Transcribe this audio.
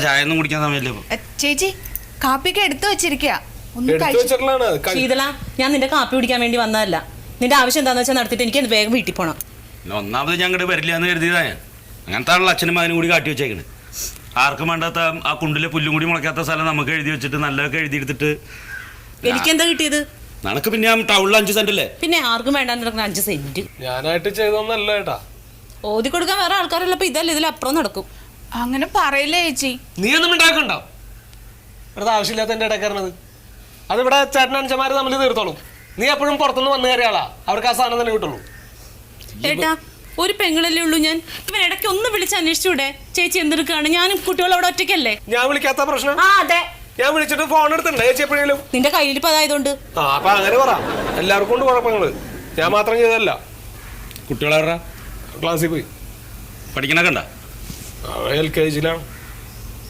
ചായ ഒന്നും കുടിക്കാൻ സമയമില്ല. ചേച്ചി കാപ്പിക്ക് എടുത്തു വെച്ചിരിക്കുക. ശീതള, ഞാൻ നിന്റെ കാപ്പി കുടിക്കാൻ വേണ്ടി വന്നതല്ല. നിന്റെ ആവശ്യം എന്താന്ന് വെച്ചാൽ നടത്തിയിട്ട് എനിക്ക് വേഗം വീട്ടിൽ പോണം. ഒന്നാമത് ഞാൻ ഇങ്ങോട്ട് വരില്ല എന്ന് കരുതിയതാ ഞാൻ. അങ്ങനത്തെ അച്ഛനും മകനും കൂടി കാട്ടി വെച്ചേക്കണ്. ആർക്കും വേണ്ടാത്ത ആ കുണ്ടിലെ പുല്ലും കൂടി മുളയ്ക്കാത്ത സ്ഥലം നമുക്ക് എഴുതി വെച്ചിട്ട് നല്ലതൊക്കെ എഴുതിയെടുത്തിട്ട് എനിക്കെന്താ കിട്ടിയത്? നിനക്ക് പിന്നെ ടൗണിൽ 5 സെന്റ് അല്ലേ? പിന്നെ ആർക്കും വേണ്ടാന്ന് നടക്കുന്ന 5 സെന്റ് ഞാനായിട്ട് ചെയ്തൊന്നല്ല ഏട്ടാ. ഓതി കൊടുക്കാൻ വേറെ ആൾക്കാരുള്ളപ്പോ ഇതല്ല, ഇതിലപ്പുറം നടക്കും. അങ്ങനെ പറയില്ലേ ചേച്ചി. നീ ഒന്നും ഉണ്ടാക്കണ്ടോ? വെറുതെ ആവശ്യമില്ലാത്ത എന്റെ ഇടക്കറണത്. അതിവിടെ ചേട്ടനനുസന്മാര് തമ്മിൽ തീർത്തോളും. നീ എപ്പോഴും പുറത്തുനിന്ന് വന്നു കയറിയാളാ, അവർക്ക് ആ സാധനം തന്നെ കിട്ടുള്ളൂ. ഏട്ടാ, ഒരു പെങ്ങളല്ലേ ഉള്ളൂ ഞാൻ. ഇവൻ ഇടയ്ക്ക് ഒന്ന് വിളിച്ച് അന്വേഷിച്ചൂടെ ചേച്ചി എന്തെടുക്കാണ്? ഞാനും കുട്ടികളും അവിടെ ഒറ്റയ്ക്കല്ലേ. ഞാൻ വിളിക്കാത്ത പ്രശ്നം? ആ അതെ, ഞാൻ വിളിച്ചിട്ട് ഫോൺ എടുത്തിട്ടുണ്ട് ചേച്ചി എപ്പോഴേലും. നിന്റെ കയ്യിൽ ഇപ്പൊ അതായതുകൊണ്ട്. ആ അപ്പൊ അങ്ങനെ പറ. എല്ലാവർക്കും കൊണ്ട് കുഴപ്പങ്ങള്, ഞാൻ മാത്രം ചെയ്തല്ല. കുട്ടികളാ ക്ലാസ്സിൽ പോയി പഠിക്കണൊക്കെ ഉണ്ടോ? LKG-ലാണ്.